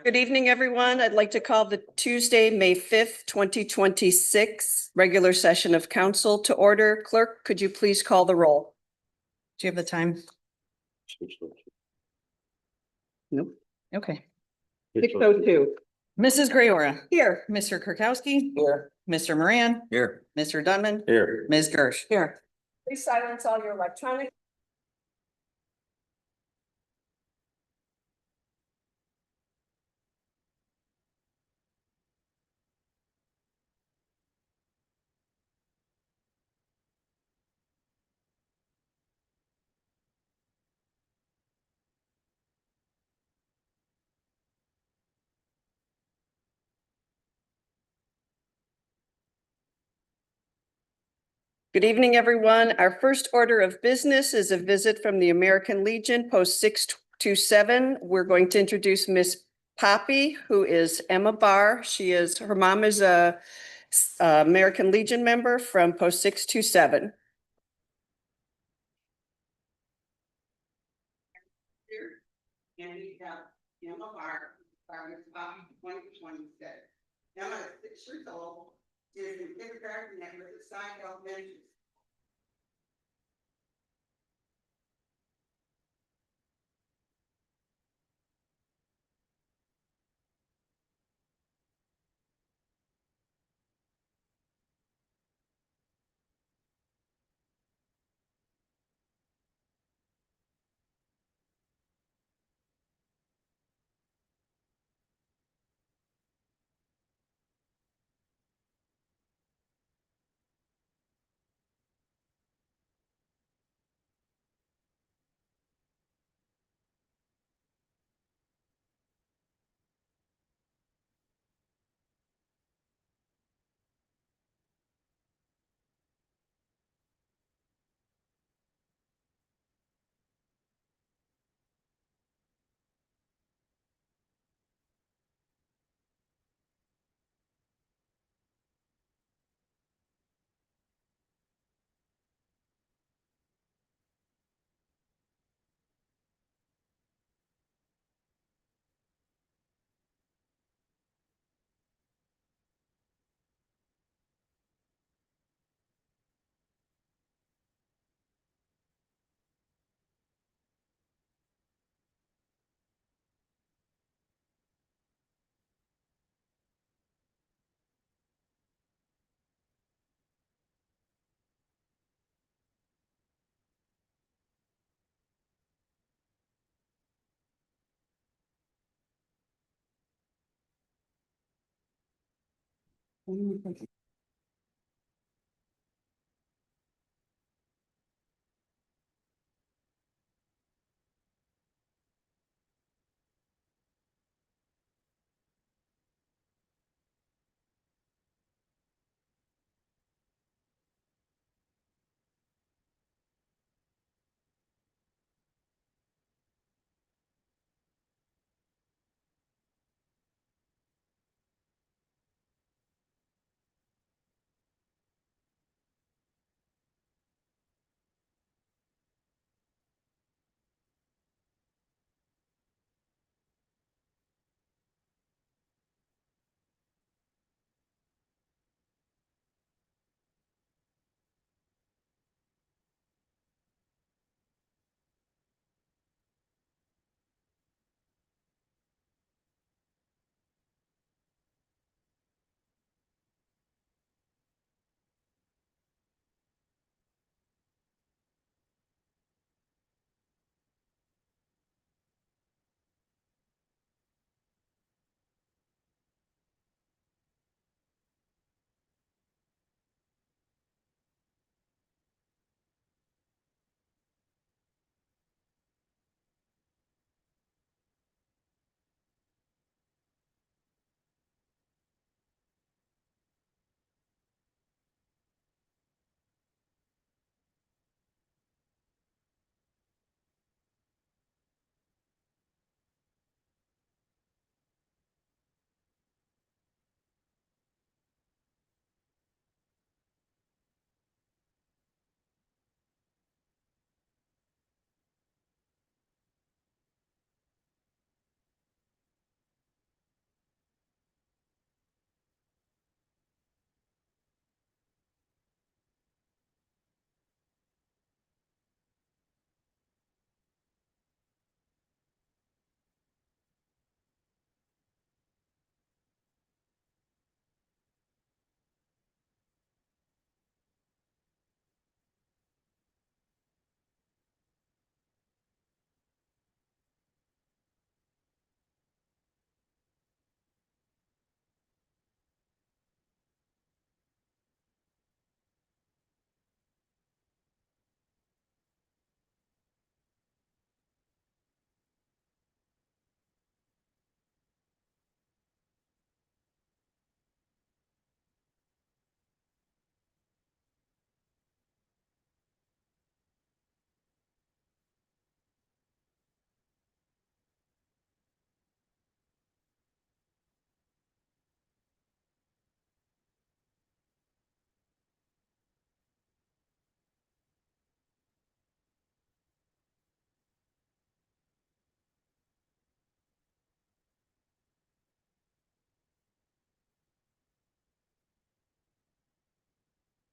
Good evening, everyone. I'd like to call the Tuesday, May 5th, 2026 regular session of council to order. Clerk, could you please call the roll? Do you have the time? Nope. Okay. 6:02. Mrs. Grayora. Here. Mr. Kirkowski. Here. Mr. Moran. Here. Mr. Dunman. Here. Ms. Gersh. Here. Please silence all your electronic. Good evening, everyone. Our first order of business is a visit from the American Legion, Post 627. We're going to introduce Miss Poppy, who is Emma Barr. Her mom is a American Legion member from Post 627. And we have Emma Barr, Miss Poppy 2026. Emma is 6 years old. She is in kindergarten at Riverside Elementary.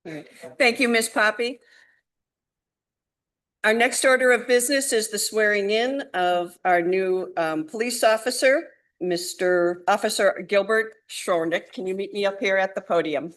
All right. Thank you, Ms. Poppy. Our next order of business is the swearing in of our new police officer, Mr. Officer Gilbert Schornick. Can you meet me up here at the podium?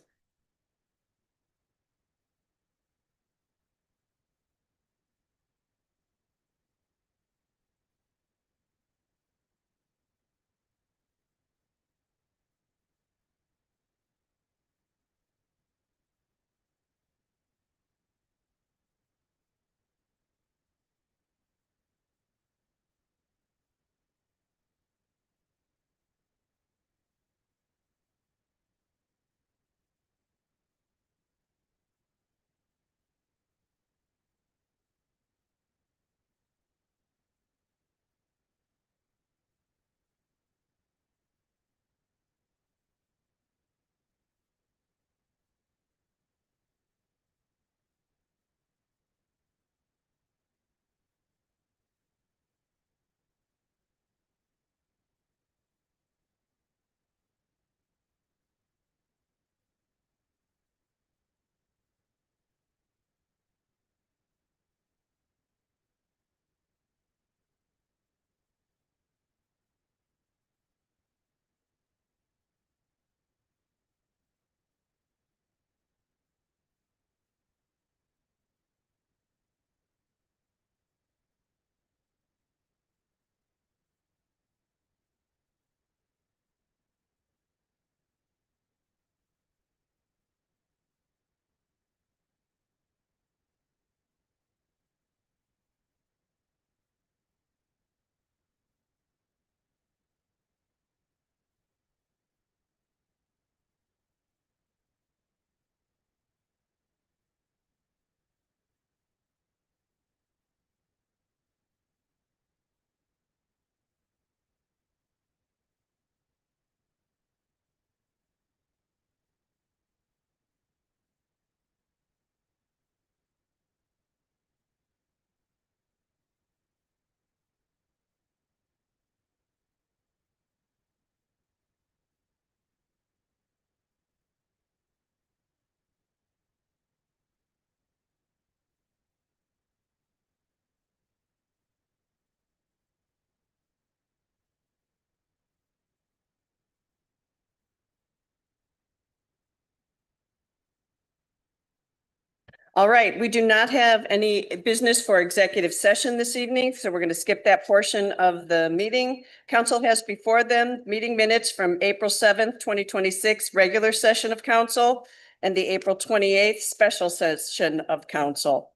All right, we do not have any business for executive session this evening, so we're going to skip that portion of the meeting. Council has before them meeting minutes from April 7th, 2026, regular session of council, and the April 28th special session of council.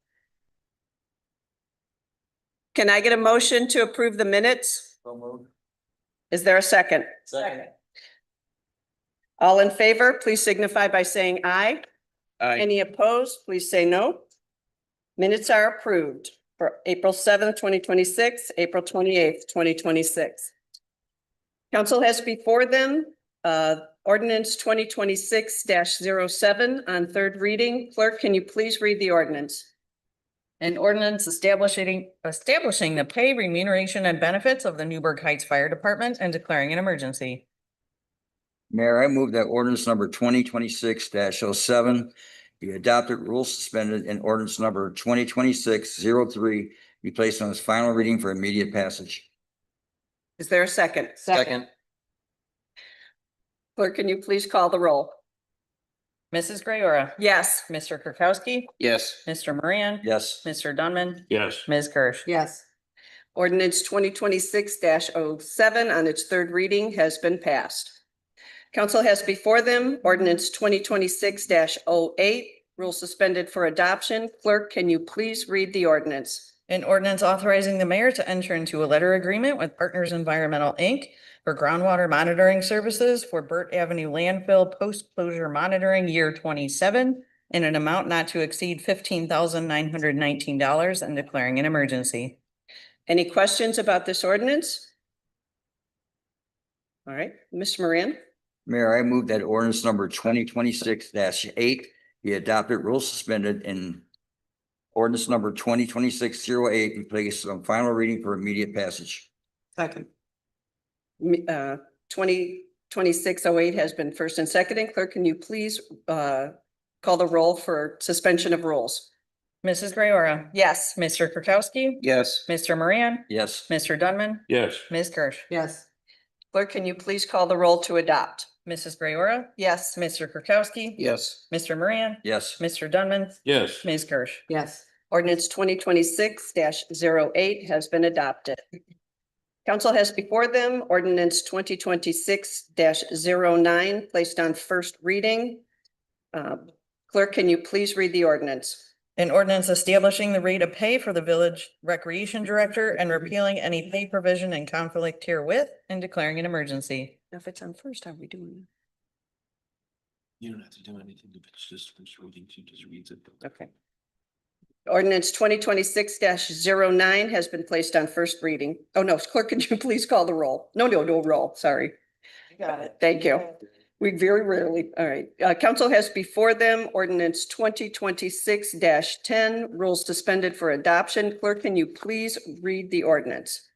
Can I get a motion to approve the minutes? So moved. Is there a second? Second. All in favor, please signify by saying aye. Aye. Any opposed, please say no. Minutes are approved for April 7th, 2026, April 28th, 2026. Council has before them ordinance 2026-07 on third reading. Clerk, can you please read the ordinance? An ordinance establishing the pay, remuneration, and benefits of the Newburgh Heights Fire Department and declaring an emergency. Mayor, I move that ordinance number 2026-07 be adopted, rules suspended, and ordinance number 2026-03 be placed on its final reading for immediate passage. Is there a second? Clerk, can you please call the roll? Mrs. Grayorah, Yes. Mr. Kirkowski, Yes. Mr. Moran, Yes. Mr. Dunman, Yes. Ms. Kirsch. Yes. Ordinance 2026-07 on its third reading has been passed. Council has before them ordinance 2026-08, rule suspended for adoption. Clerk, can you please read the ordinance? An ordinance authorizing the mayor to enter into a letter agreement with Partners Environmental, Inc. for groundwater monitoring services for Burt Avenue landfill post-closure monitoring year 27 in an amount not to exceed $15,919 and declaring an emergency. Any questions about this ordinance? All right, Mr. Moran? Mayor, I move that ordinance number 2026-8 be adopted, rules suspended, and ordinance number 2026-08 be placed on final reading for immediate passage. Second. 2026-08 has been first and seconded. Clerk, can you please call the roll for suspension of rules? Mrs. Grayorra? Yes. Mr. Kirkowski? Yes. Mr. Moran? Yes. Mr. Dunman? Yes. Ms. Gersh? Yes. Clerk, can you please call the roll to adopt? Mrs. Grayorra? Yes. Mr. Kirkowski? Yes. Mr. Moran? Yes. Mr. Dunman? Yes. Ms. Gersh? Yes. Ordinance 2026-08 has been adopted. Council has before them ordinance 2026-09 placed on first reading. Clerk, can you please read the ordinance? An ordinance establishing the rate of pay for the village recreation director and repealing any pay provision in conflict herewith and declaring an emergency. If it's on first, how are we doing? You don't have to do anything if it's just first reading, she just reads it. Okay. Ordinance 2026-09 has been placed on first reading. Oh, no, clerk, can you please call the roll? No roll, sorry. Got it. Thank you. We very rarely, all right. Council has before them ordinance 2026-10, rules suspended for adoption. Clerk, can you please read the ordinance?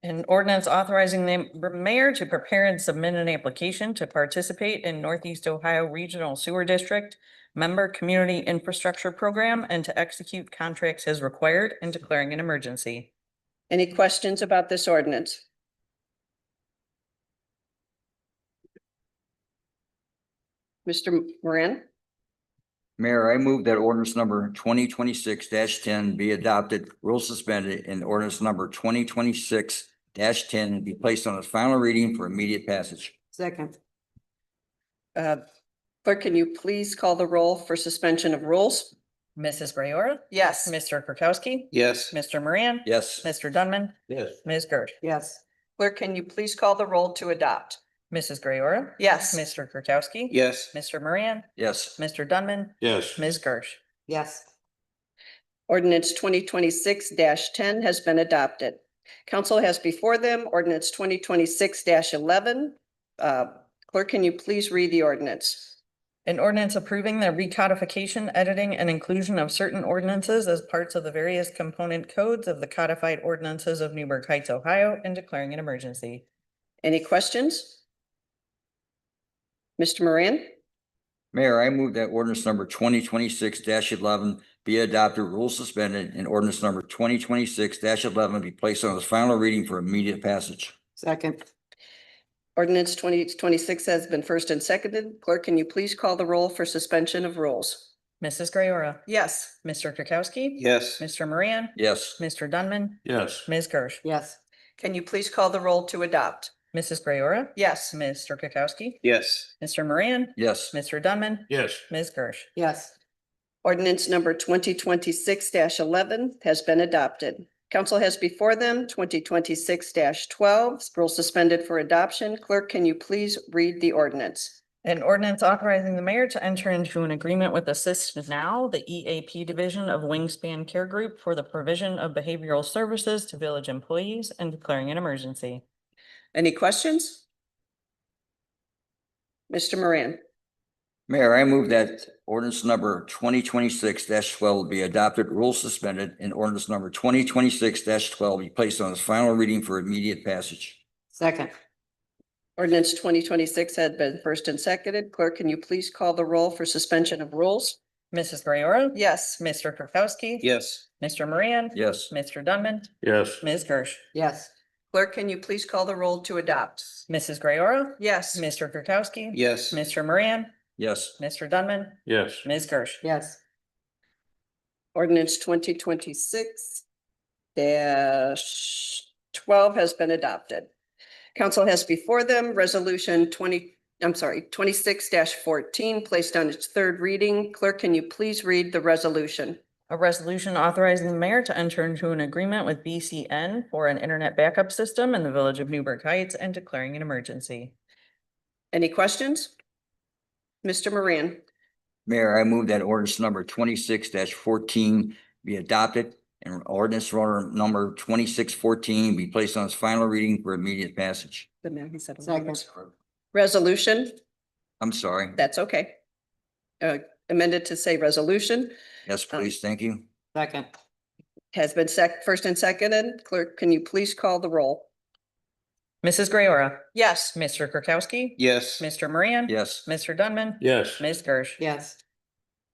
An ordinance authorizing the mayor to prepare and submit an application to participate in Northeast Ohio Regional Sewer District Member Community Infrastructure Program and to execute contracts as required and declaring an emergency. Any questions about this ordinance? Mr. Moran? Mayor, I move that ordinance number 2026-10 be adopted, rules suspended, and ordinance number 2026-10 be placed on its final reading for immediate passage. Second. Clerk, can you please call the roll for suspension of rules? Mrs. Grayorra? Yes. Mr. Kirkowski? Yes. Mr. Moran? Yes. Mr. Dunman? Yes. Ms. Gersh? Yes. Clerk, can you please call the roll to adopt? Mrs. Grayorra? Yes. Mr. Kirkowski? Yes. Mr. Moran? Yes. Mr. Dunman? Yes. Ms. Gersh? Yes. Ordinance 2026-10 has been adopted. Council has before them ordinance 2026-11. Clerk, can you please read the ordinance? An ordinance approving the recodification, editing, and inclusion of certain ordinances as parts of the various component codes of the codified ordinances of Newburgh Heights, Ohio, and declaring an emergency. Any questions? Mr. Moran? Mayor, I move that ordinance number 2026-11 be adopted, rules suspended, and ordinance number 2026-11 be placed on its final reading for immediate passage. Second. Ordinance 2026 has been first and seconded. Clerk, can you please call the roll for suspension of rules? Mrs. Grayorra? Yes. Mr. Kirkowski? Yes. Mr. Moran? Yes. Mr. Dunman? Yes. Ms. Gersh? Yes. Can you please call the roll to adopt? Mrs. Grayorra? Yes. Mr. Kirkowski? Yes. Mr. Moran? Yes. Mr. Dunman? Yes. Ms. Gersh? Yes. Ordinance number 2026-11 has been adopted. Council has before them 2026-12, rules suspended for adoption. Clerk, can you please read the ordinance? An ordinance authorizing the mayor to enter into an agreement with Assist Now, the EAP division of Wingspan Care Group for the provision of behavioral services to village employees and declaring an emergency. Any questions? Mr. Moran? Mayor, I move that ordinance number 2026-12 be adopted, rules suspended, and ordinance number 2026-12 be placed on its final reading for immediate passage. Second. Ordinance 2026 had been first and seconded. Clerk, can you please call the roll for suspension of rules? Mrs. Grayorra? Yes. Mr. Kirkowski? Yes. Mr. Moran? Yes. Mr. Dunman? Yes. Ms. Gersh? Yes. Clerk, can you please call the roll to adopt? Mrs. Grayorra? Yes. Mr. Kirkowski? Yes. Mr. Moran? Yes. Mr. Dunman? Yes. Ms. Gersh? Yes. Ordinance 2026-12 has been adopted. Council has before them resolution 26-14 placed on its third reading. Clerk, can you please read the resolution? A resolution authorizing the mayor to enter into an agreement with BCN for an internet backup system in the village of Newburgh Heights and declaring an emergency. Any questions? Mr. Moran? Mayor, I move that ordinance number 26-14 be adopted and ordinance number 2614 be placed on its final reading for immediate passage. Second. Resolution, I'm sorry. that's okay. Amended to say resolution Yes, please. Thank you. Second. Has been first and seconded. Clerk, can you please call the roll? Mrs. Grayorra? Yes. Mr. Kirkowski? Yes. Mr. Moran? Yes. Mr. Dunman? Yes. Ms. Gersh? Yes.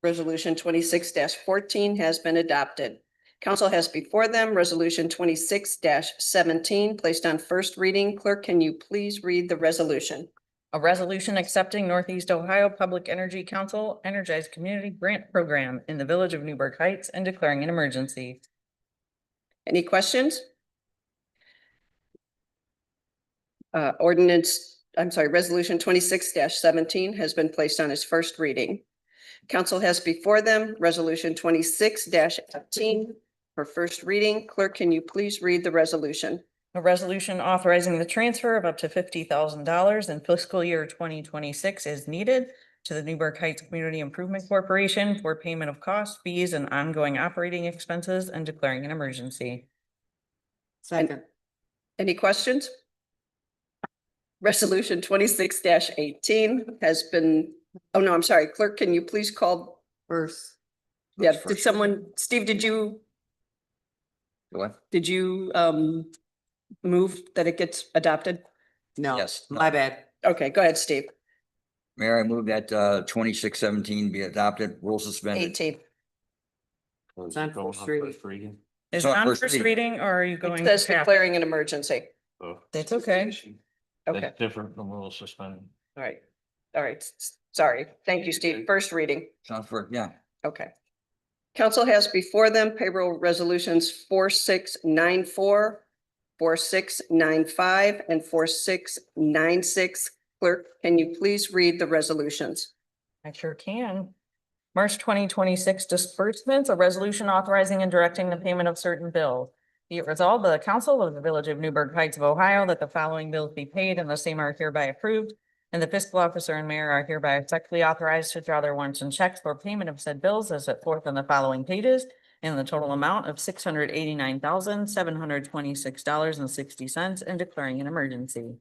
Resolution 26-14 has been adopted. Council has before them Resolution 26-17 placed on first reading. Clerk, can you please read the resolution? A resolution accepting Northeast Ohio Public Energy Council Energized Community Grant Program in the Village of Newburgh Heights and declaring an emergency. Any questions? Resolution 26-17 has been placed on its first reading. Council has before them Resolution 26-18 for first reading. Clerk, can you please read the resolution? A resolution authorizing the transfer of up to $50,000 in fiscal year 2026 is needed to the Newburgh Heights Community Improvement Corporation for payment of costs, fees, and ongoing operating expenses and declaring an emergency. Second. Any questions? Resolution 26-18 has been, oh no, I'm sorry. Clerk, can you please call First. Yeah, That's did first. someone, Steve, did you What? move that it gets adopted? No, Yes. my bad. Okay, go ahead, Steve. Mayor, I move that 2617 be adopted, rules suspended. 18. It's on first reading. Is So it on first first reading. reading or are you It going? says to pass? declaring an emergency. That's okay. Okay, That's different from rule suspended. all right. All right. Sorry. Thank you, Steve. First reading. Sounds for, yeah. Okay. Council has before them payroll resolutions 4694, 4695, and 4696. Clerk, can you please read the resolutions? I sure can. March 2026 disbursements, a resolution authorizing and directing the payment of certain bills. Be it resolved by the Council of the Village of Newburgh Heights of Ohio that the following bills be paid and the same are hereby approved. And the fiscal officer and mayor are hereby respectfully authorized to draw their warrants and checks for payment of said bills as set forth on the following pages in the total amount of $689,726.60 and declaring an emergency.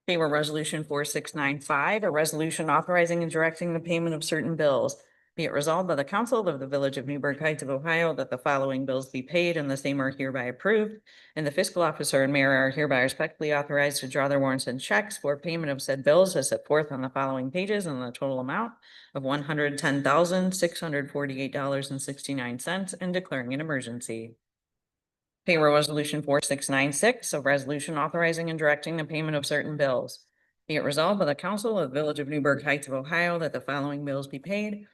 Payroll Resolution 4695, a resolution authorizing and directing the payment of certain bills. Be it resolved by the Council of the Village of Newburgh Heights of Ohio that the following bills be paid and the same are hereby approved. And the fiscal officer and mayor are hereby respectfully authorized to draw their warrants and checks for payment of said bills as set forth on the following pages in the total amount of $110,648.69 and declaring an emergency. Payroll Resolution 4696, a resolution authorizing and directing the payment of certain bills. Be it resolved by the Council of the Village of Newburgh Heights of Ohio that the following bills be paid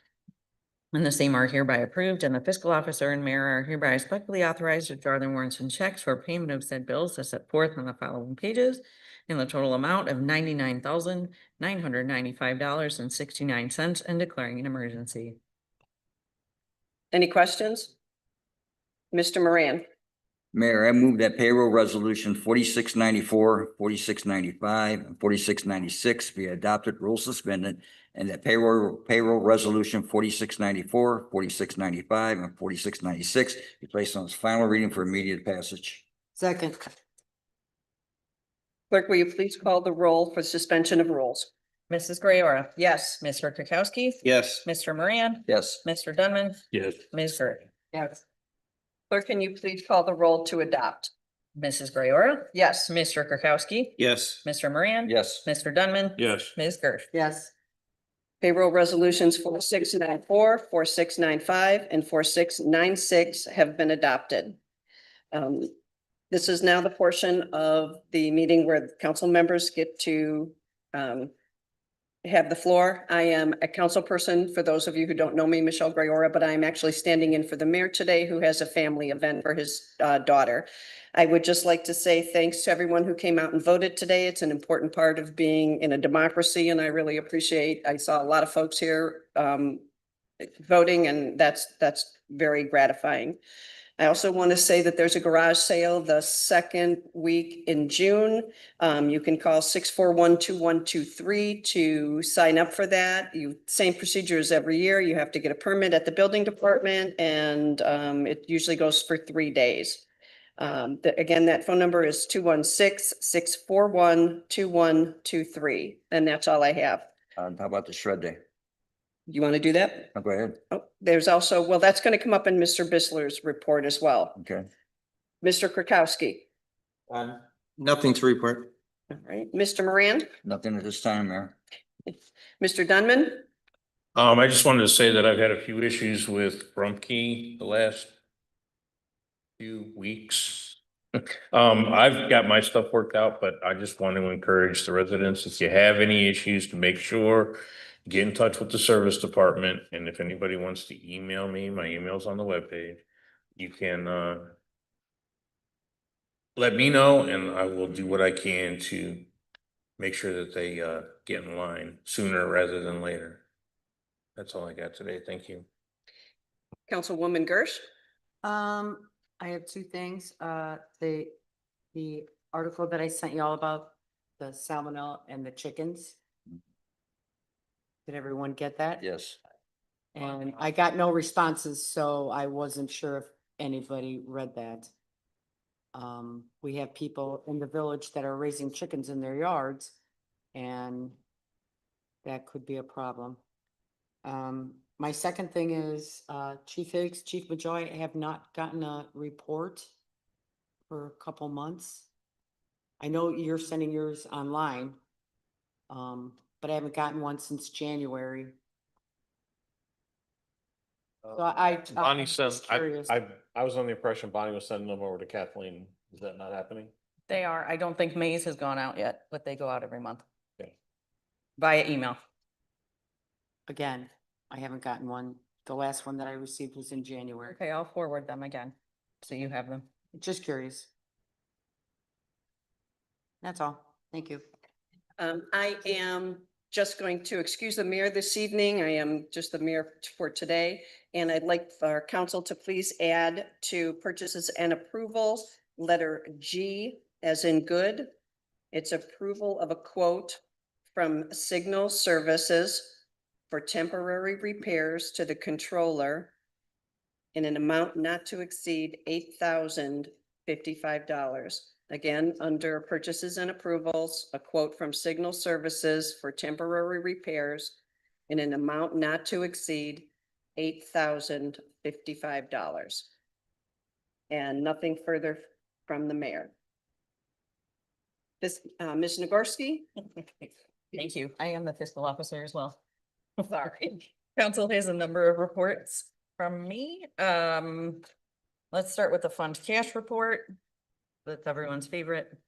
and the same are hereby approved, and the fiscal officer and mayor are hereby respectfully authorized to draw their warrants and checks for payment of said bills as set forth on the following pages in the total amount of $99,995.69 and declaring an emergency. Any questions? Mr. Moran. Mayor, I move that payroll resolution 4694, 4695, and 4696 be adopted, rules suspended, and that payroll resolution 4694, 4695, and 4696 be placed on its final reading for immediate passage. Second. Clerk, will you please call the roll for suspension of rules? Mrs. Grayorah? Yes. Mr. Kukowski? Yes. Mr. Moran? Yes. Mr. Dunman? Yes. Ms. Zerk? Yes. Clerk, can you please call the roll to adopt? Mrs. Grayorah? Yes. Mr. Kukowski? Yes. Mr. Moran? Yes. Mr. Dunman? Yes. Ms. Gersh? Yes. Payroll resolutions 4694, 4695, and 4696 have been adopted. This is now the portion of the meeting where the council members get to have the floor. I am a council person, for those of you who don't know me, Michelle Grayorah, but I'm actually standing in for the mayor today, who has a family event for his daughter. I would just like to say thanks to everyone who came out and voted today. It's an important part of being in a democracy, and I really appreciate, I saw a lot of folks here voting, and that's very gratifying. I also want to say that there's a garage sale the second week in June. You can call 641-2123 to sign up for that. Same procedure as every year. You have to get a permit at the building department, and it usually goes for 3 days. Again, that phone number is 216-641-2123, and that's all I have. How about the shred day? You want to do that? Go ahead. Oh, there's also, well, that's going to come up in Mr. Bissler's report as well. Okay. Mr. Krakowski. Nothing to report. All right, Mr. Moran, Nothing at this time, Mayor. Mr. Dunman, I just wanted to say that I've had a few issues with Rumpke the last few weeks. I've got my stuff worked out, but I just want to encourage the residents, if you have any issues, to make sure, get in touch with the service department, and if anybody wants to email me, my email's on the webpage. You can, let me know, and I will do what I can to make sure that they, get in line sooner rather than later. That's all I got today. Thank you. Councilwoman Gersh. I have two things. The article that I sent you all about the salmonella and the chickens. Did everyone get that? Yes. And I got no responses, so I wasn't sure if anybody read that. We have people in the village that are raising chickens in their yards, and that could be a problem. My second thing is, Chief Higgs, Chief Majoy, I have not gotten a report for a couple months. I know you're sending yours online, but I haven't gotten one since January. So Bonnie I'm sent, just curious. I was on the impression Bonnie was sending them over to Kathleen. Is that not happening? They are. I don't think Maze has gone out yet, but they go out every month. Okay. Via email. Again, I haven't gotten one. The last one that I received was in January. Okay, I'll forward them again, so you have them. Just curious. That's all. Thank you. I am just going to excuse the mayor this evening. I am just the mayor for today. And I'd like our council to please add to purchases and approvals, letter G as in good. It's approval of a quote from Signal Services for temporary repairs to the controller in an amount not to exceed $8,055. Again, under purchases and approvals, a quote from Signal Services for temporary repairs in an amount not to exceed $8,055. And nothing further from the mayor. This, Ms. Nagorski? Thank you. I am the fiscal officer as well. Sorry. Council has a number of reports from me. Let's start with the fund cash report. That's everyone's favorite.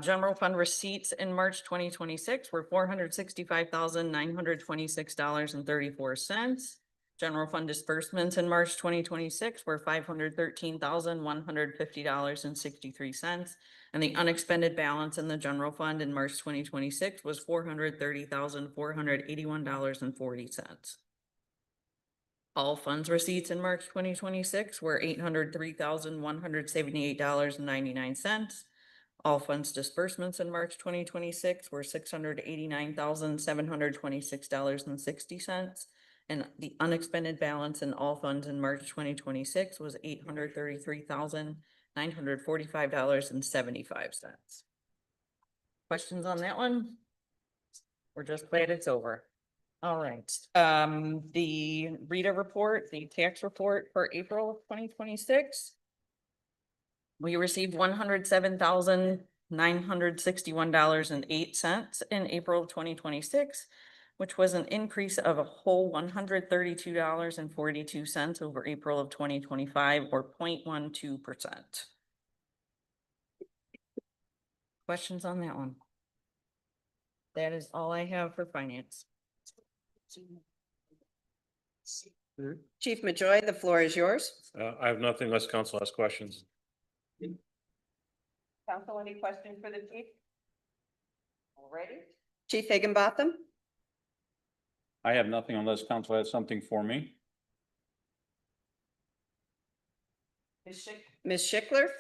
General fund receipts in March 2026 were $465,926.34. General fund disbursements in March 2026 were $513,150.63. And the unexpended balance in the general fund in March 2026 was $430,481.40. All funds receipts in March 2026 were $803,178.99. All funds disbursements in March 2026 were $689,726.60. And the unexpended balance in all funds in March 2026 was $833,945.75. Questions on that one? We're just glad it's over. All right, the Rita report, the tax report for April of 2026. We received $107,961.08 in April of 2026, which was an increase of a whole $132.42 over April of 2025, or 0.12%. Questions on that one? That is all I have for finance. Chief Majoy, the floor is yours. I have nothing unless council has questions. Council, any questions for the chief? Alrighty. Chief Higginbotham? I have nothing unless council has something for me. Ms. Schickler?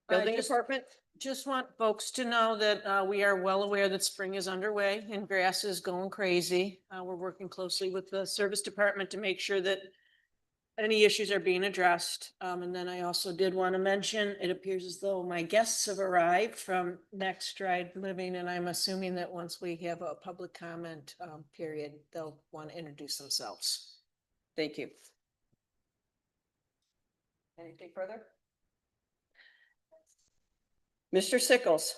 Building just- Department? Just want folks to know that we are well aware that spring is underway and grass is going crazy. We're working closely with the service department to make sure that any issues are being addressed. And then I also did want to mention, it appears as though my guests have arrived from Next Stride Living, and I'm assuming that once we have a public comment period, they'll want to introduce themselves. Thank you. Anything further? Mr. Sickles?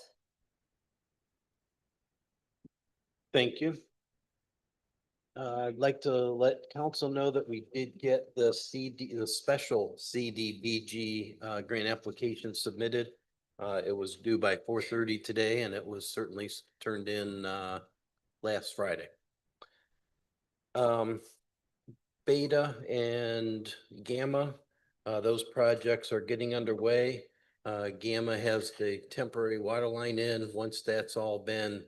Thank you. I'd like to let council know that we did get the the special CDBG grant application submitted. It was due by 4:30 today and it was certainly turned in last Friday. Beta and Gamma, those projects are getting underway. Gamma has the temporary water line in. Once that's all been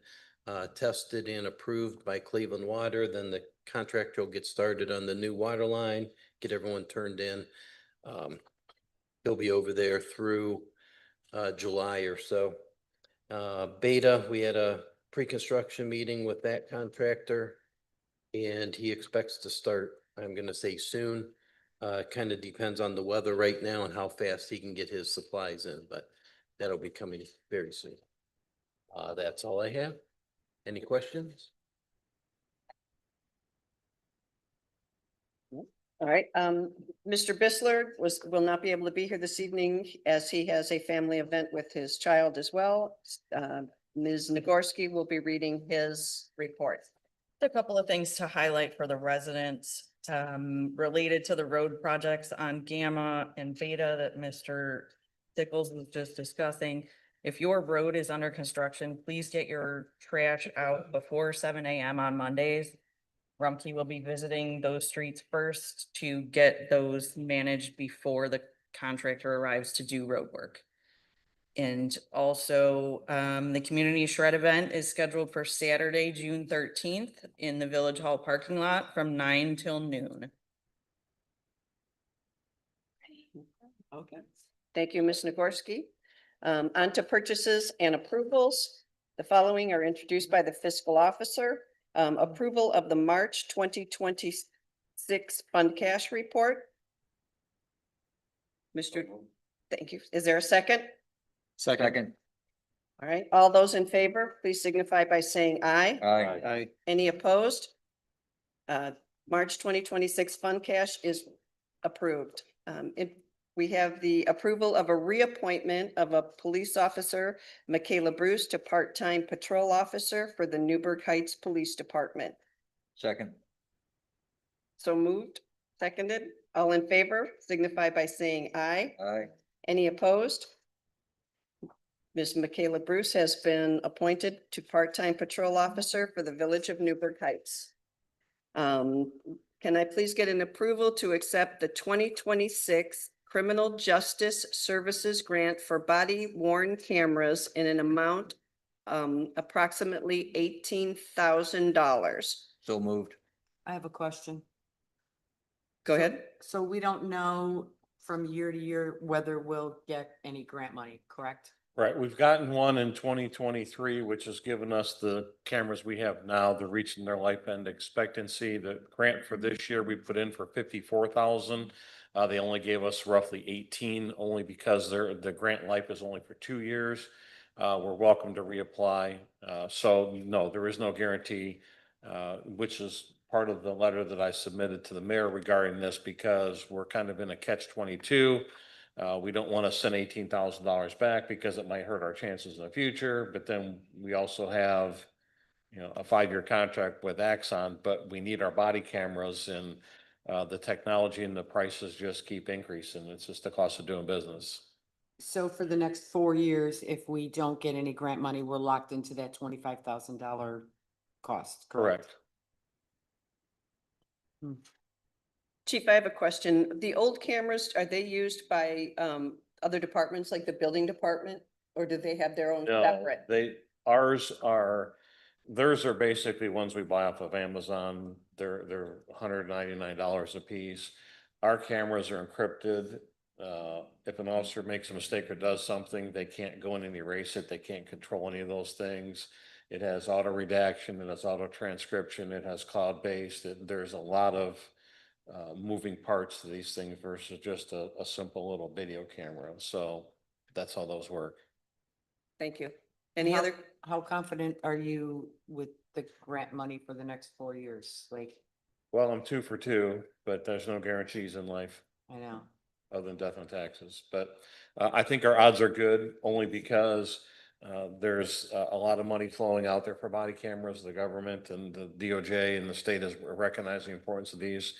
tested and approved by Cleveland Water, then the contractor will get started on the new water line, get everyone turned in. He'll be over there through July or so. Beta, we had a pre-construction meeting with that contractor and he expects to start, I'm gonna say soon. Kind of depends on the weather right now and how fast he can get his supplies in, but that'll be coming very soon. That's all I have. Any questions? All right, Mr. Bissler will not be able to be here this evening as he has a family event with his child as well. Ms. Nagorski will be reading his report. A couple of things to highlight for the residents, related to the road projects on Gamma and Beta that Mr. Stickles was just discussing. If your road is under construction, please get your trash out before 7 a.m. on Mondays. Rumpke will be visiting those streets first to get those managed before the contractor arrives to do road work. And also, the community shred event is scheduled for Saturday, June 13th in the Village Hall parking lot from 9 till noon. Okay. Thank you, Ms. Nagorski. On to purchases and approvals. The following are introduced by the fiscal officer. Approval of the March 2026 fund cash report. Thank you. Is there a second? Second. All right, all those in favor, please signify by saying aye. Aye. Any opposed? March 2026 fund cash is approved. We have the approval of a reappointment of a police officer, Michaela Bruce, to part-time patrol officer for the Newburgh Heights Police Department. Second. So moved, seconded. All in favor, signify by saying aye. Aye. Any opposed? Ms. Michaela Bruce has been appointed to part-time patrol officer for the Village of Newburgh Heights. Can I please get an approval to accept the 2026 Criminal Justice Services Grant for body worn cameras in an amount approximately $18,000? So moved. I have a question. Go ahead. So we don't know from year to year whether we'll get any grant money, correct? Right, we've gotten one in 2023, which has given us the cameras we have now. They're reaching their life end expectancy. The grant for this year, we put in for 54,000. They only gave us roughly 18, only because the grant life is only for 2 years. We're welcome to reapply. So no, there is no guarantee, which is part of the letter that I submitted to the mayor regarding this, because we're kind of in a catch-22. We don't want to send $18,000 back because it might hurt our chances in the future, but then we also have, a 5-year contract with Axon, but we need our body cameras, and the technology and the prices just keep increasing. It's just the cost of doing business. So for the next 4 years, if we don't get any grant money, we're locked into that $25,000 cost, correct? Chief, I have a question. The old cameras, are they used by other departments like the building department? Or do they have their own No, separate? theirs are basically ones we buy off of Amazon. They're $199 a piece. Our cameras are encrypted. If an officer makes a mistake or does something, they can't go in and erase it. They can't control any of those things. It has auto redaction, it has auto transcription, it has cloud-based. There's a lot of moving parts to these things versus just a simple little video camera. So that's how those work. Thank you. Any How- other? How confident are you with the grant money for the next 4 years? Like, Well, I'm 2 for 2, but there's no guarantees in life I know. other than death and taxes. But I think our odds are good only because There's a lot of money flowing out there for body cameras. The government and the DOJ and the state is recognizing the importance of these.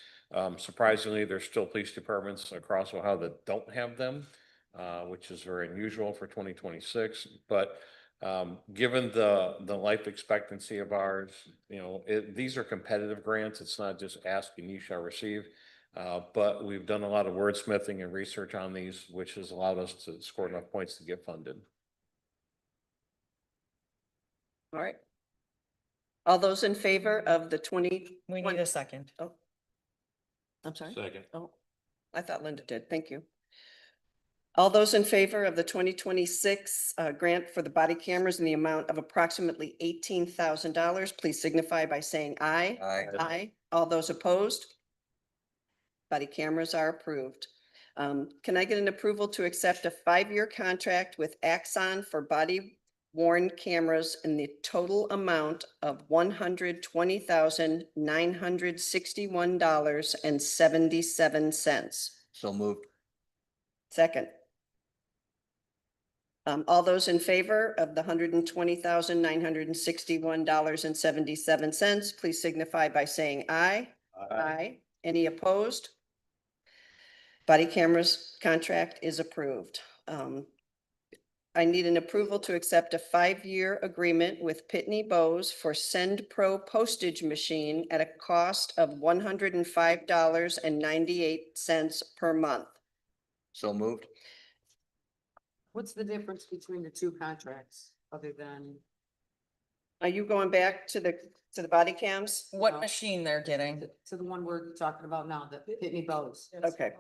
Surprisingly, there's still police departments across Ohio that don't have them, which is very unusual for 2026. But given the life expectancy of ours, these are competitive grants. It's not just ask and you shall receive. But we've done a lot of wordsmithing and research on these, which has allowed us to score enough points to get funded. All right. All those in favor of the We need a second. Oh, I'm sorry. Second. Oh, I thought Linda did. Thank you. All those in favor of the 2026 grant for the body cameras in the amount of approximately $18,000, please signify by saying aye. Aye. Aye. All those opposed? Body cameras are approved. Can I get an approval to accept a 5-year contract with Axon for body worn cameras in the total amount of $120,961.77? So moved. Second. All those in favor of the $120,961.77, please signify by saying aye. Aye. Any opposed? Body cameras contract is approved. I need an approval to accept a 5-year agreement with Pitney Bowes for Send Pro postage machine at a cost of $105.98 per month. So moved. What's the difference between the two contracts other than? Are you going back to the body cams? What No. machine they're getting? To the one we're talking about now, the Pitney Bowes? Okay.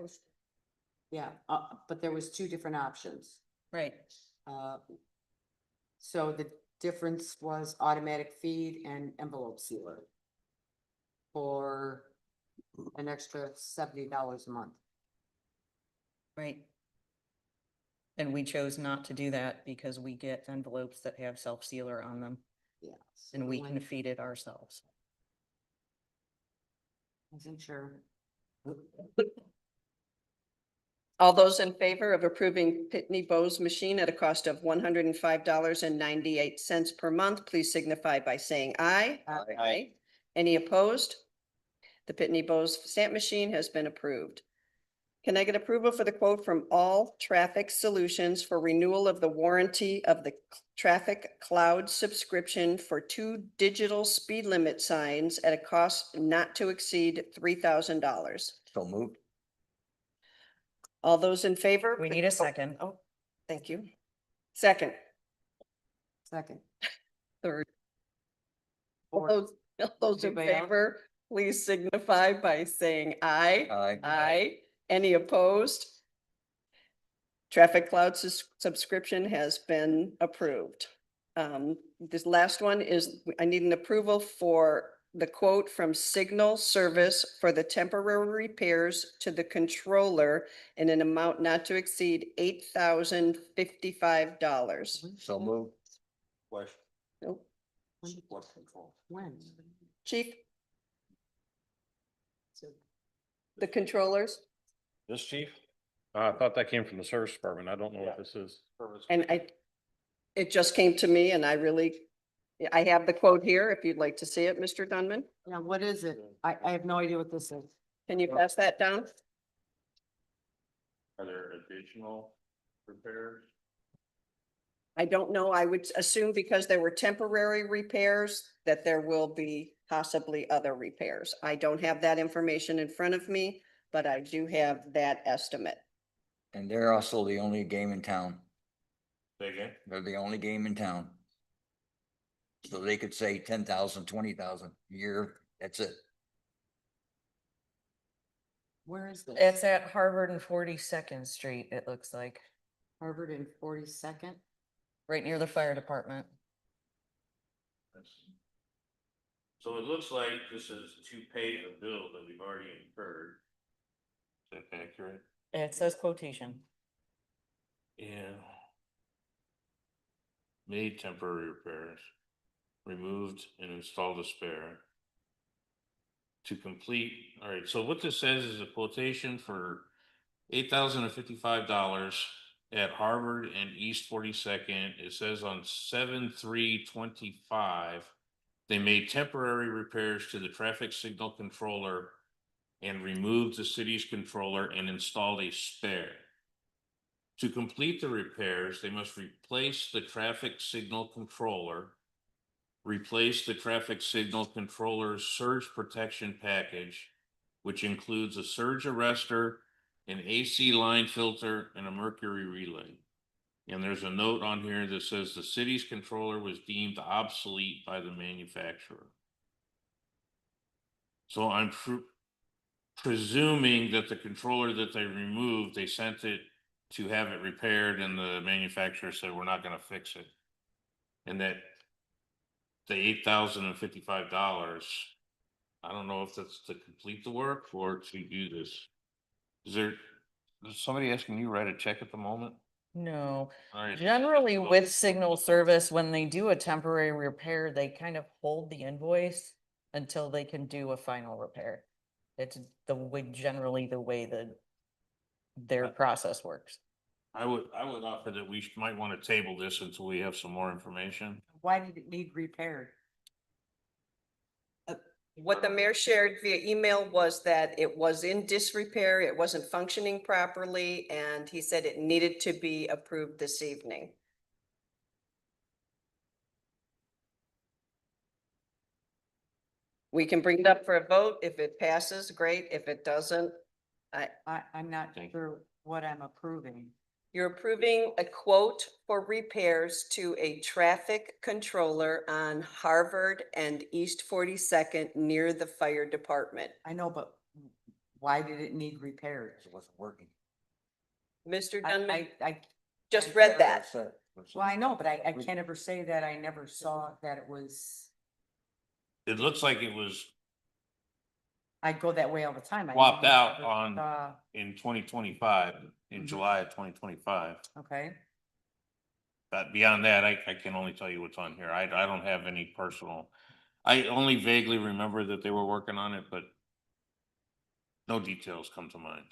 Yeah, but there was two different options. Right. So the difference was automatic feed and envelope sealer for an extra $70 a month. Right. And we chose not to do that because we get envelopes that have self-sealer on them Yeah. and we can feed it ourselves. Wasn't sure. All those in favor of approving Pitney Bowes machine at a cost of $105.98 per month, please signify by saying aye. Aye. Any opposed? The Pitney Bowes stamp machine has been approved. Can I get approval for the quote from All Traffic Solutions for renewal of the warranty of the traffic cloud subscription for 2 digital speed limit signs at a cost not to exceed $3,000? So moved. All those in favor? We need a second. Oh, thank you. Second, Second. third. Fourth. All those in Everybody else? favor, please signify by saying aye. Aye. Aye. Any opposed? Traffic cloud subscription has been approved. This last one is, I need an approval for the quote from Signal Service for the temporary repairs to the controller in an amount not to exceed $8,055. So moved. Question. Nope. What control? When? Chief? The controllers? This chief? I thought that came from the service department. I don't know what this is. And it just came to me and I have the quote here if you'd like to see it, Mr. Dunman. Yeah, what is it? I have no idea what this is. Can you pass that down? Are there additional repairs? I don't know. I would assume because there were temporary repairs that there will be possibly other repairs. I don't have that information in front of me, but I do have that estimate. And they're also the only game in town. Say again? They're the only game in town. So they could say 10,000, 20,000 a year. That's it. Where is this? It's at Harvard and 42nd Street, it looks like, Harvard and 42nd. right near the fire department. So it looks like this is to pay a bill that we've already incurred. Is that accurate? It says quotation. Yeah. Made temporary repairs, removed and installed a spare. To complete, all right, so what this says is a quotation for $8,055 at Harvard and East 42nd. It says on 7/3/25, they made temporary repairs to the traffic signal controller and removed the city's controller and installed a spare. To complete the repairs, they must replace the traffic signal controller, replace the traffic signal controller's surge protection package, which includes a surge arrestor, an AC line filter, and a mercury relay. And there's a note on here that says the city's controller was deemed obsolete by the manufacturer. So I'm presuming that the controller that they removed, they sent it to have it repaired and the manufacturer said, we're not gonna fix it. And that the $8,055, I don't know if that's to complete the work or to do this. Is somebody asking you write a check at the moment? No, All right. generally with signal service, when they do a temporary repair, they kind of hold the invoice until they can do a final repair. It's generally the way that their process works. I would offer that we might want to table this until we have some more information. Why did it need repaired? What the mayor shared via email was that it was in disrepair, it wasn't functioning properly, and he said it needed to be approved this evening. We can bring it up for a vote. If it passes, great. If it doesn't, I'm not Thank you. sure what I'm approving. you're approving a quote for repairs to a traffic controller on Harvard and East 42nd near the fire department. I know, but why did it need repaired? It wasn't working. Mr. I, Dunman I, just read that. well, I know, but I can't ever say that I never saw that it was, It looks like it was I go that way all the time. I swapped never out ever on saw- in 2025, in Mhm. July of 2025. Okay, But beyond that, I can only tell you what's on here. I don't have any personal. I only vaguely remember that they were working on it, but no details come to mind.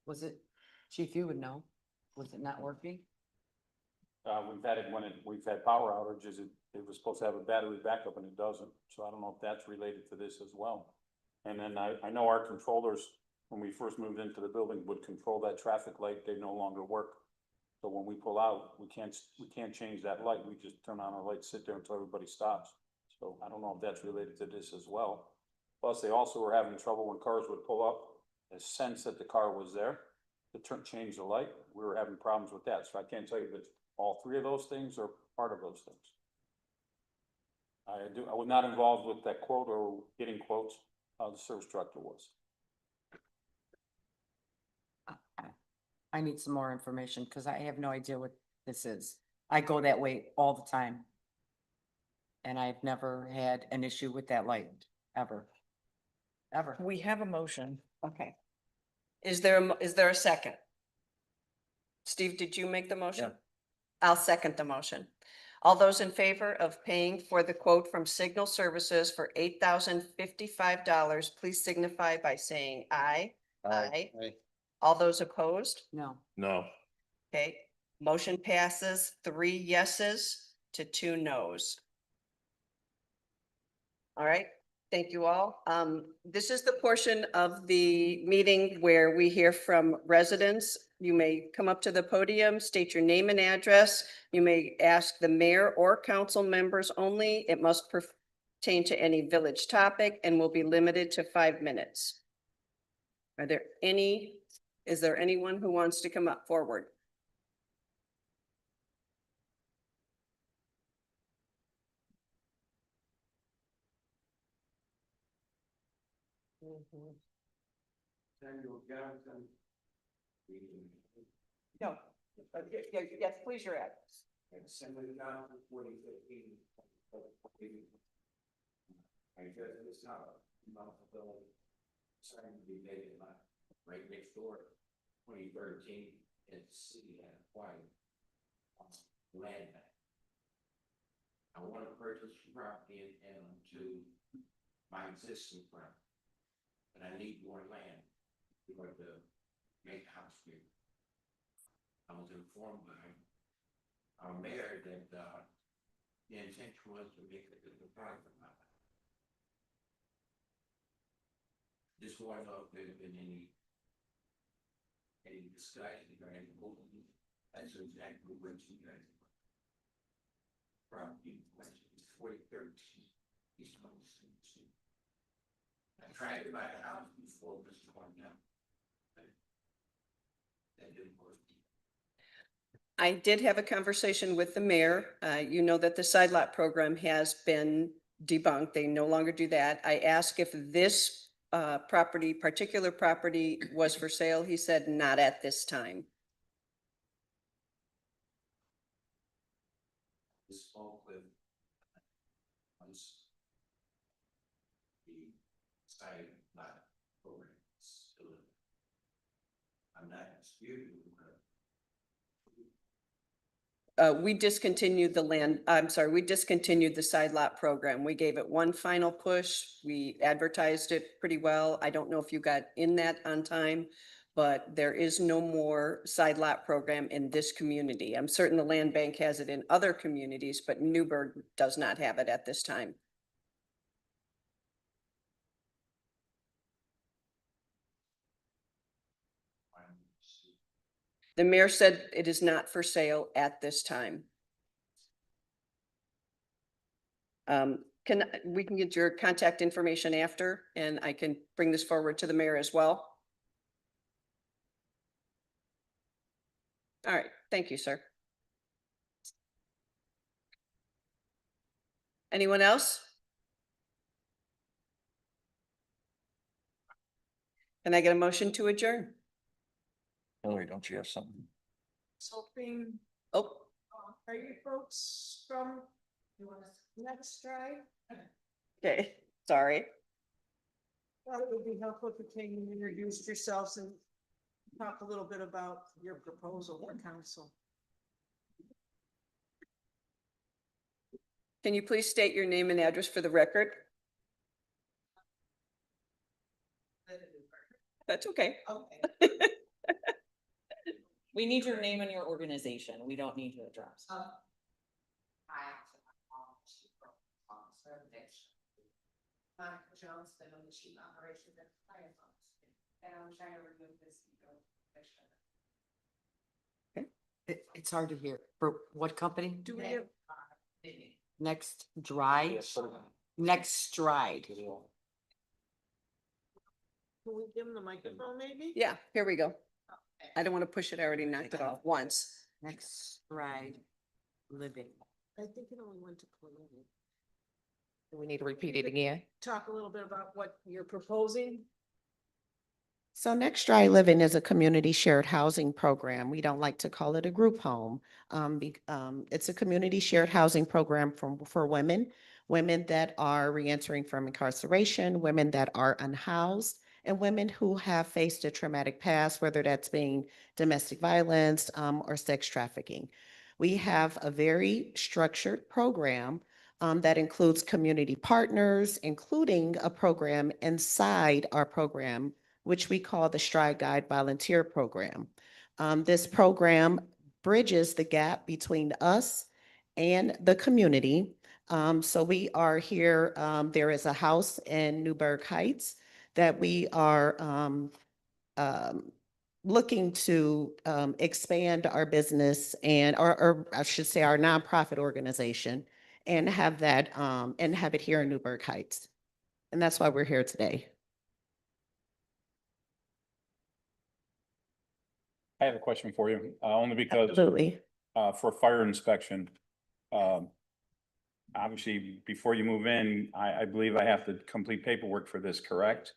was it, Chief, you would know, was it not working? We've had it when we've had power outages, it was supposed to have a battery backup and it doesn't, so I don't know if that's related to this as well. And then I know our controllers, when we first moved into the building, would control that traffic light, they no longer work. So when we pull out, we can't change that light, we just turn on our lights, sit there until everybody stops. So I don't know if that's related to this as well. Plus, they also were having trouble when cars would pull up, and sense that the car was there, to change the light, we were having problems with that, so I can't tell you if it's all three of those things or part of those things. I was not involved with that quote or getting quotes, the service director was. I need some more information because I have no idea what this is. I go that way all the time. And I've never had an issue with that light, ever. Ever. We have a motion. Okay. Is there a second? Steve, did you make the motion? Yeah. I'll second the motion. All those in favor of paying for the quote from Signal Services for $8,055, please signify by saying aye. Aye. All those opposed? No. No. Okay, motion passes 3 yeses to 2 nos. All right, thank you all. This is the portion of the meeting where we hear from residents. You may come up to the podium, state your name and address. You may ask the mayor or council members only. It must pertain to any village topic and will be limited to 5 minutes. Is there anyone who wants to come up forward? No, yes, please, your address. Right next door, 2013, and the city had acquired land back. I want to purchase property and to my existing property, but I need more land in order to make a house here. I was informed by our mayor that, the intention was to make it a private lot. Just want to know if there's been any discussion or any movement as to exactly what you guys. Property question is 4013 East Main Street. I tried to buy a house before Mr. Cornell. That didn't work. I did have a conversation with the mayor. You know that the side lot program has been debunked. They no longer do that. I asked if this particular property was for sale. He said not at this time. Spoke with once the side lot program still. I'm not disputing, We discontinued we discontinued the side lot program. We gave it one final push. We advertised it pretty well. I don't know if you got in that on time, but there is no more side lot program in this community. I'm certain the land bank has it in other communities, but Newburgh does not have it at this time. The mayor said it is not for sale at this time. We can get your contact information after, and I can bring this forward to the mayor as well. All right, thank you, sir. Anyone else? Can I get a motion to adjourn? Hillary, don't you have something? Hoping, Oh, are you folks from Next Stride? okay, sorry. Thought it would be helpful if you came and introduced yourselves and talk a little bit about your proposal for council. Can you please state your name and address for the record? That's okay. Okay. We need your name and your organization. We don't need your address. Monica Johnston, I'm the chief operations and finance officer, and I'm trying to remove this. It's hard to hear. For what company? Do we have, Next Stride? Next Stride. can we give them the microphone maybe? Yeah, here we go. I don't want to push it. I already knocked it off once. Next Stride Living. I think it only went to Columbia. We need to repeat it again. Talk a little bit about what you're proposing. So Next Stride Living is a community shared housing program. We don't like to call it a group home. It's a community shared housing program for women that are reentering from incarceration, women that are unhoused, and women who have faced a traumatic past, whether that's being domestic violence or sex trafficking. We have a very structured program that includes community partners, including a program inside our program, which we call the Stride Guide Volunteer Program. This program bridges the gap between us and the community. So we are here, there is a house in Newburgh Heights that we are looking to expand our business or I should say our nonprofit organization and have that and have it here in Newburgh Heights. And that's why we're here today. I have a question for you, only because Absolutely. for fire inspection, obviously, before you move in, I believe I have to complete paperwork for this, correct?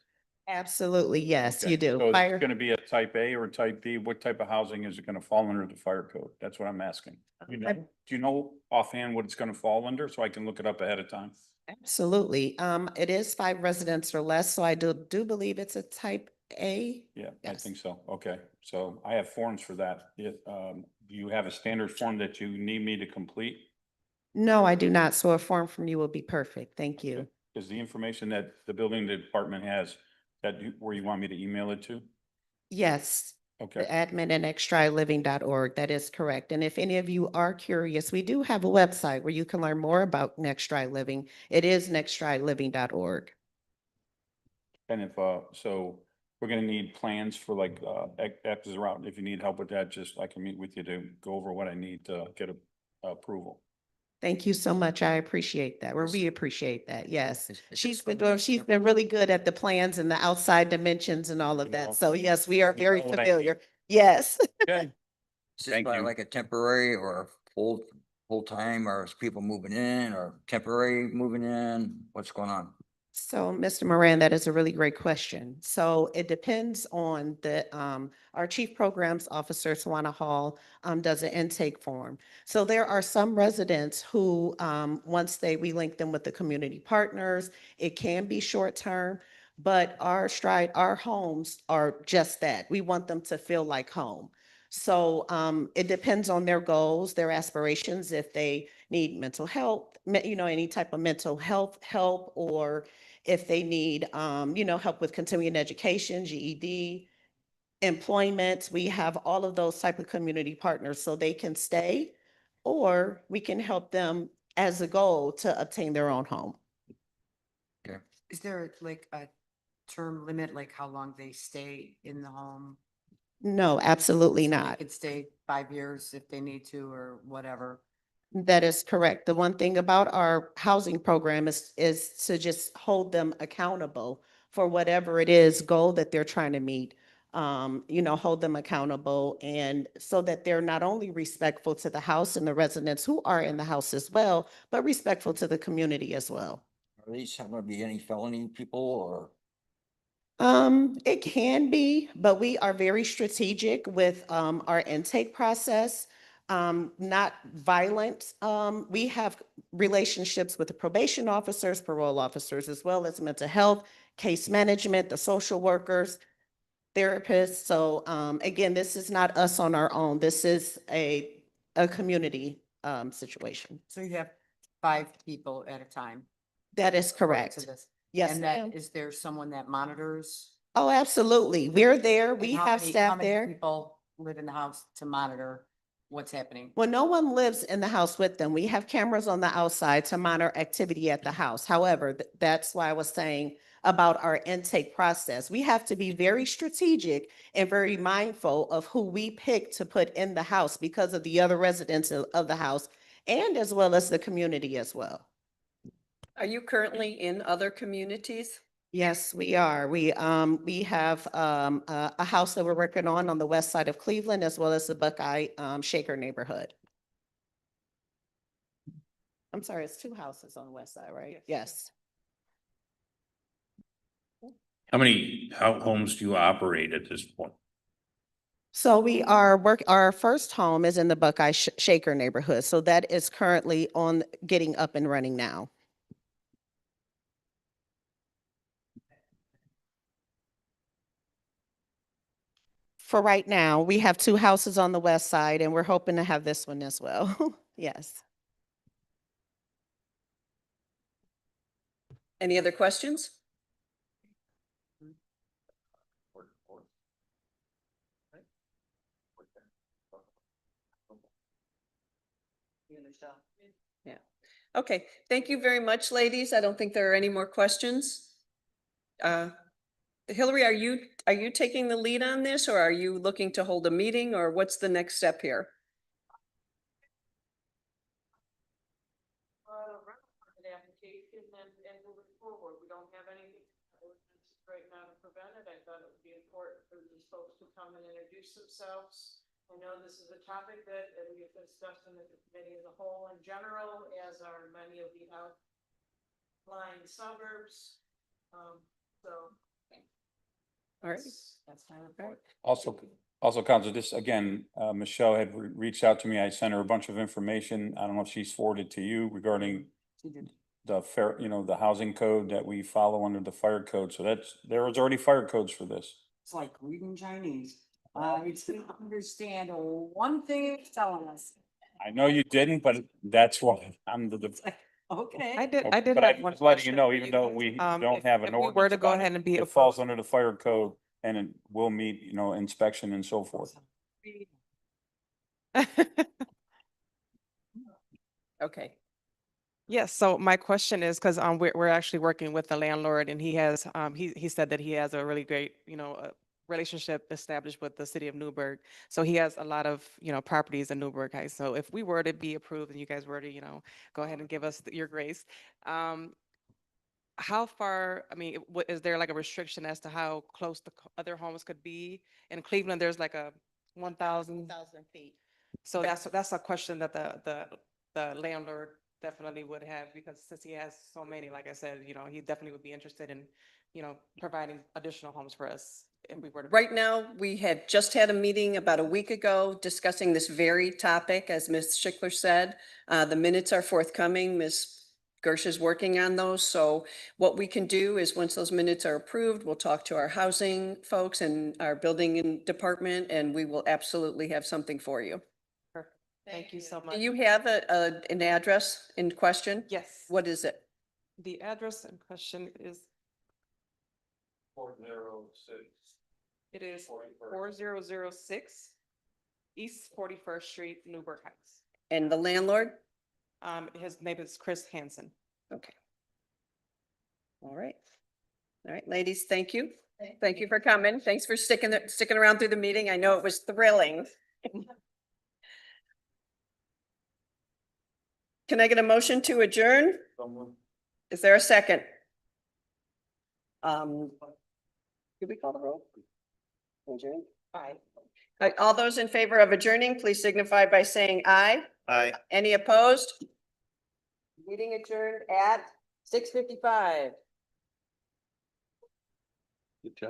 Absolutely, yes, Okay. you do. So it's Fire, gonna be a type A or type B? What type of housing is it gonna fall under the fire code? That's what I'm asking. You know, do you know offhand what it's gonna fall under, so I can look it up ahead of time? absolutely. It is 5 residents or less, so I do believe it's a type A. Yeah, I Yes. think so. Okay, so I have forms for that. Do you have a standard form that you need me to complete? No, I do not. So a form from you will be perfect. Thank you. Is the information that the building department has, where you want me to email it to? Yes, The Okay. admin at nextdryliving.org. That is correct. And if any of you are curious, we do have a website where you can learn more about Next Dry Living. It is nextdryliving.org. And if, so we're gonna need plans for like, after the route, if you need help with that, just, I can meet with you to go over what I need to get approval. Thank you so much. I appreciate that. Or we appreciate that. Yes. Is it She's been something- doing, she's been really good at the plans and the outside dimensions and all of You know, that. So yes, we are you very know what I familiar. Yes. Okay. Is this Thank by you. like a temporary or full time, or is people moving in or temporary moving in? What's going on? So, Mr. Moran, that is a really great question. So it depends on our Chief Programs Officer, Tawana Hall, does an intake form. So there are some residents who, once we link them with the community partners, it can be short-term, but our homes are just that. We want them to feel like home. So, it depends on their goals, their aspirations, if they need mental health, any type of mental health help, or if they need, help with continuing education, GED, employment. We have all of those type of community partners so they can stay, or we can help them as a goal to obtain their own home. Is there like a term limit, like how long they stay in the home? No, absolutely So they not. could stay 5 years if they need to or whatever. That is correct. The one thing about our housing program is to just hold them accountable for whatever it is goal that they're trying to meet. Hold them accountable, and so that they're not only respectful to the house and the residents who are in the house as well, but respectful to the community as well. Are these going to be any felony people or? It can be, but we are very strategic with our intake process. Not violent. We have relationships with the probation officers, parole officers, as well as mental health, case management, the social workers, therapists. So again, this is not us on our own. This is a community situation. So you have 5 people at a time. That is according correct. to this. Yes, And ma'am. that, is there someone that monitors? Oh, absolutely. We're there. And We how have many- staff how many there. People live in the house to monitor what's happening. Well, no one lives in the house with them. We have cameras on the outside to monitor activity at the house. However, that's why I was saying about our intake process. We have to be very strategic and very mindful of who we pick to put in the house because of the other residents of the house, and as well as the community as well. Are you currently in other communities? Yes, we are. We have a house that we're working on the west side of Cleveland, as well as the Buckeye Shaker neighborhood. I'm sorry, it's 2 houses on the west side, right? Yes. How many homes do you operate at this point? So our first home is in the Buckeye Shaker neighborhood. So that is currently getting up and running now. For right now, we have 2 houses on the west side, and we're hoping to have this one as well. Yes. Any other questions? Yeah. Okay. Thank you very much, ladies. I don't think there are any more questions. Hillary, are you taking the lead on this, or are you looking to hold a meeting, or what's the next step here? Application and moving forward. We don't have anything right now to prevent it. I thought it would be important for these folks to come and introduce themselves. I know this is a topic that we have discussed in the committee as a whole in general, as are many of the outlying suburbs. So. All right. That's my report. Also, Council, this again, Michelle had reached out to me. I sent her a bunch of information. I don't know if she's forwarded to you regarding She did. the the housing code that we follow under the fire code. So there was already fire codes for this. It's like reading Chinese. I didn't understand one thing it's telling us. I know you didn't, but that's why I'm Okay. I did But have I'm one just letting you question know, for even though we don't if have an we were ordinance to go about ahead and be it falls approved. under the fire code. and it will meet, you know, inspection and so forth. Okay. Yes, so my question is, because we're actually working with the landlord and he has he said that he has a really great, relationship established with the city of Newburgh. So he has a lot of, properties in Newburgh Heights. So if we were to be approved and you guys were to, go ahead and give us your grace, how far, I mean, is there like a restriction as to how close the other homes could be? In Cleveland, there's like a 1,000. feet. So that's a question that the landlord definitely would have, because since he has so many, like I said, he definitely would be interested in, providing additional homes for us if we were to. Right now, we had just had a meeting about a week ago discussing this very topic, as Ms. Schickler said. The minutes are forthcoming. Ms. Gersh is working on those. So what we can do is once those minutes are approved, we'll talk to our housing folks and our building department, and we will absolutely have something for you. Perfect. Thank you so much. Do you have an address in question? Yes. What is it? The address in question is, 406. it is 4006 East 41st Street, Newburgh Heights. And the landlord? His name is Chris Hansen. Okay. All right. All right, ladies, thank you. Thank you for coming. Thanks for sticking around through the meeting. I know it was thrilling. Can I get a motion to adjourn? Is there a second? Did we call the roll? Adjourn? Aye. All those in favor of adjourning, please signify by saying aye. Aye. Any opposed? Meeting adjourned at 6:55.